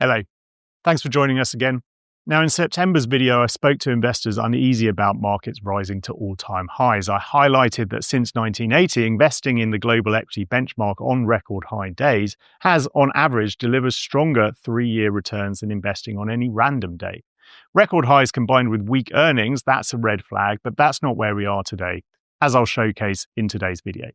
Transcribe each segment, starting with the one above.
Hello. Thanks for joining us again. Now, in September's video, I spoke to investors uneasy about markets rising to all-time highs. I highlighted that since 1980, investing in the global equity benchmark on record high days has, on average, delivered stronger three-year returns than investing on any random day. Record highs combined with weak earnings, that's a red flag, but that's not where we are today, as I'll showcase in today's video.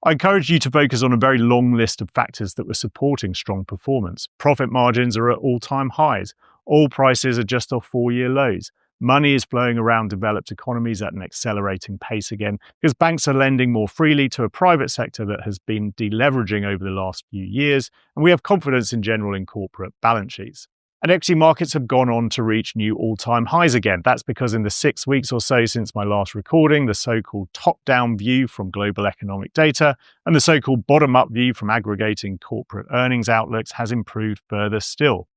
I encourage you to focus on a very long list of factors that were supporting strong performance. Profit margins are at all-time highs. Oil prices are just off four-year lows. Money is flowing around developed economies at an accelerating pace again because banks are lending more freely to a private sector that has been deleveraging over the last few years, and we have confidence in general in corporate balance sheets. And equity markets have gone on to reach new all-time highs again. That's because in the 6 weeks or so since my last recording, the so-called top-down view from global economic data and the so-called bottom-up view from aggregating corporate earnings outlooks has improved further still.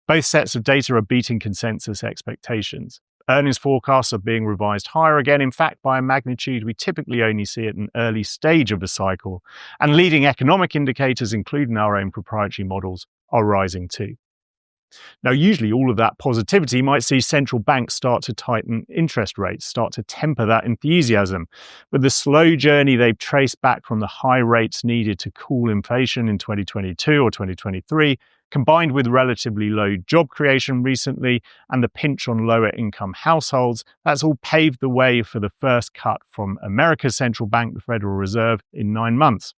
Both sets of data are beating consensus expectations. Earnings forecasts are being revised higher again, in fact, by a magnitude we typically only see at an early stage of a cycle. And leading economic indicators, including our own proprietary models, are rising too. Now, usually all of that positivity might see central banks start to tighten interest rates, start to temper that enthusiasm. But the slow journey they've traced back from the high rates needed to cool inflation in 2022 or 2023, combined with relatively low job creation recently and the pinch on lower income households, that's all paved the way for the first cut from America's central bank, the Federal Reserve, in 9 months.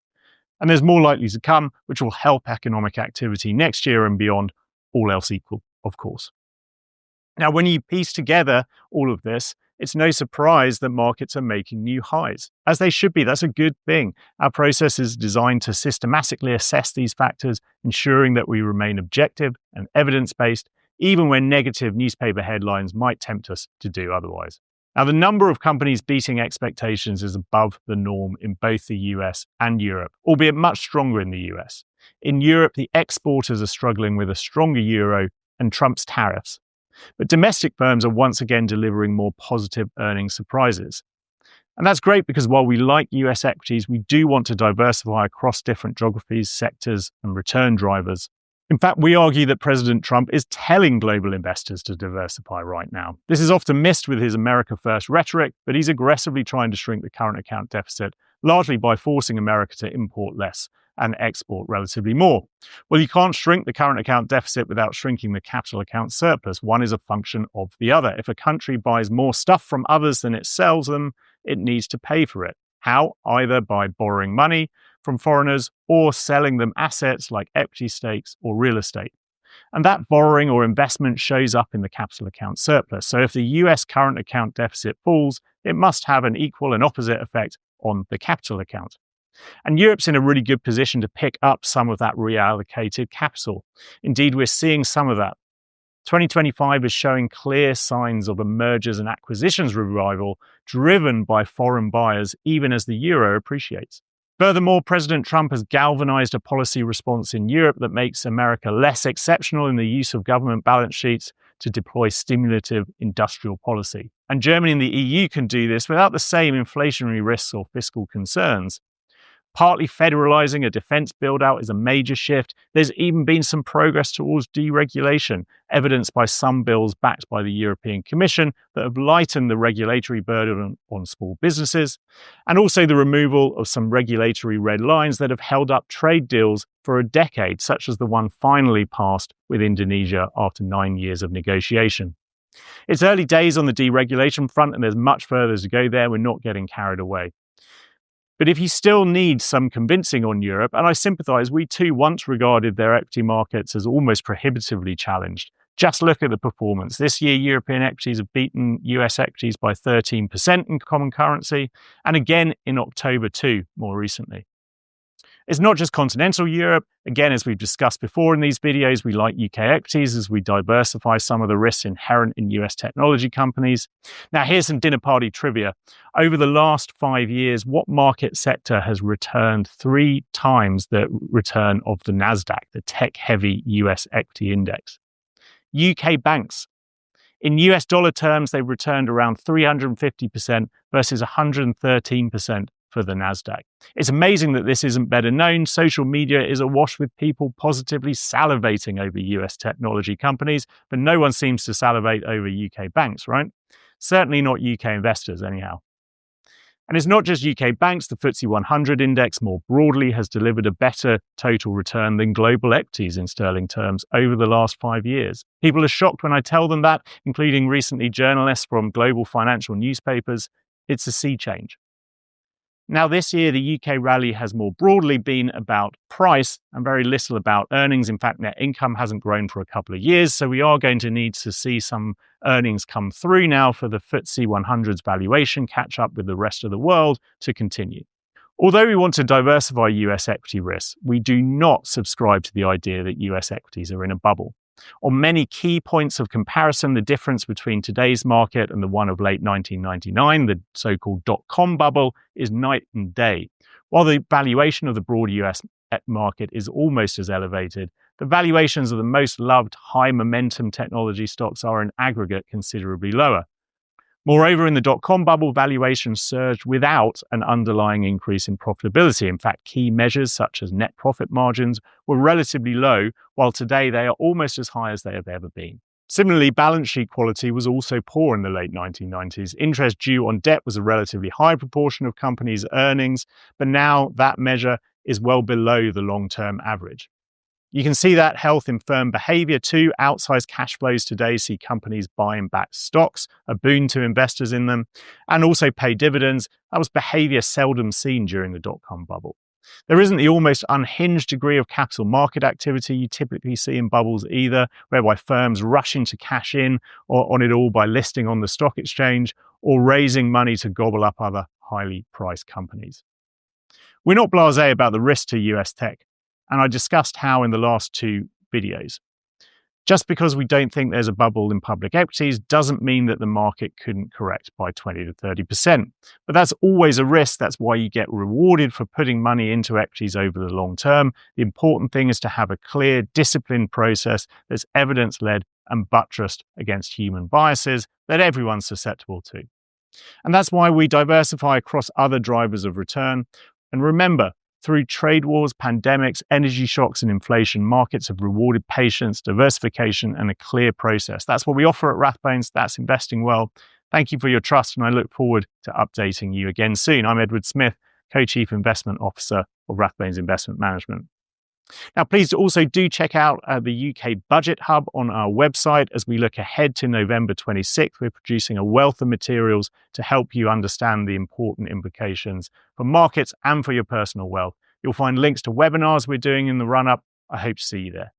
And there's more likely to come, which will help economic activity next year and beyond, all else equal, of course. Now, when you piece together all of this, it's no surprise that markets are making new highs, as they should be. That's a good thing. Our process is designed to systematically assess these factors, ensuring that we remain objective and evidence-based, even when negative newspaper headlines might tempt us to do otherwise. Now, the number of companies beating expectations is above the norm in both the US and Europe, albeit much stronger in the US. In Europe, the exporters are struggling with a stronger euro and Trump's tariffs. But domestic firms are once again delivering more positive earnings surprises. And that's great because while we like US equities, we do want to diversify across different geographies, sectors, and return drivers. In fact, we argue that President Trump is telling global investors to diversify right now. This is often missed with his America First rhetoric, but he's aggressively trying to shrink the current account deficit, largely by forcing America to import less and export relatively more. Well, you can't shrink the current account deficit without shrinking the capital account surplus. One is a function of the other. If a country buys more stuff from others than it sells them, it needs to pay for it. How? Either by borrowing money from foreigners or selling them assets like equity stakes or real estate. And that borrowing or investment shows up in the capital account surplus. So if the US current account deficit falls, it must have an equal and opposite effect on the capital account. And Europe's in a really good position to pick up some of that reallocated capital. Indeed, we're seeing some of that. 2025 is showing clear signs of a mergers and acquisitions revival driven by foreign buyers, even as the euro appreciates. Furthermore, President Trump has galvanized a policy response in Europe that makes America less exceptional in the use of government balance sheets to deploy stimulative industrial policy. And Germany and the EU can do this without the same inflationary risks or fiscal concerns. Partly federalizing a defense build-out is a major shift. There's even been some progress towards deregulation, evidenced by some bills backed by the European Commission that have lightened the regulatory burden on small businesses, and also the removal of some regulatory red lines that have held up trade deals for a decade, such as the one finally passed with Indonesia after 9 years of negotiation. It's early days on the deregulation front, and there's much further to go there. We're not getting carried away. But if you still need some convincing on Europe, and I sympathise, we too once regarded their equity markets as almost prohibitively challenged. Just look at the performance. This year, European equities have beaten US equities by 13% in common currency, and again in October too, more recently. It's not just continental Europe. Again, as we've discussed before in these videos, we like UK equities as we diversify some of the risks inherent in US technology companies. Now, here's some dinner party trivia. Over the last 5 years, what market sector has returned 3 times the return of the NASDAQ, the tech-heavy US equity index? UK banks. In US dollar terms, they've returned around 350% versus 113% for the Nasdaq. It's amazing that this isn't better known. Social media is awash with people positively salivating over US technology companies, but no one seems to salivate over UK banks, right? Certainly not UK investors, anyhow. And it's not just UK banks. The FTSE 100 index more broadly has delivered a better total return than global equities in sterling terms over the last 5 years. People are shocked when I tell them that, including recently journalists from global financial newspapers. It's a sea change. Now, this year, the UK rally has more broadly been about price and very little about earnings. In fact, net income hasn't grown for a couple of years, so we are going to need to see some earnings come through now for the FTSE 100's valuation catch up with the rest of the world to continue. Although we want to diversify US equity risks, we do not subscribe to the idea that US equities are in a bubble. On many key points of comparison, the difference between today's market and the one of late 1999, the so-called dot-com bubble, is night and day. While the valuation of the broader US market is almost as elevated, the valuations of the most loved high-momentum technology stocks are in aggregate considerably lower. Moreover, in the dot-com bubble, valuations surged without an underlying increase in profitability. In fact, key measures such as net profit margins were relatively low, while today they are almost as high as they have ever been. Similarly, balance sheet quality was also poor in the late 1990s. Interest due on debt was a relatively high proportion of companies' earnings, but now that measure is well below the long-term average. You can see that health in firm behavior too. Outsized cash flows today see companies buying back stocks, a boon to investors in them, and also pay dividends. That was behavior seldom seen during the dot-com bubble. There isn't the almost unhinged degree of capital market activity you typically see in bubbles either, whereby firms rushing to cash in or on it all by listing on the stock exchange or raising money to gobble up other highly priced companies. We're not blasé about the risk to US tech, and I discussed how in the last 2 videos. Just because we don't think there's a bubble in public equities doesn't mean that the market couldn't correct by 20 to 30%. But that's always a risk. That's why you get rewarded for putting money into equities over the long term. The important thing is to have a clear, disciplined process that's evidence-led and buttressed against human biases that everyone's susceptible to. And that's why we diversify across other drivers of return. And remember, through trade wars, pandemics, energy shocks, and inflation, markets have rewarded patience, diversification, and a clear process. That's what we offer at Rathbones. That's investing well. Thank you for your trust, and I look forward to updating you again soon. I'm Edward Smith, Co-Chief Investment Officer of Rathbones Investment Management. Now, please also do check out the UK Budget Hub on our website as we look ahead to November 26th. We're producing a wealth of materials to help you understand the important implications for markets and for your personal wealth. You'll find links to webinars we're doing in the run-up. I hope to see you there.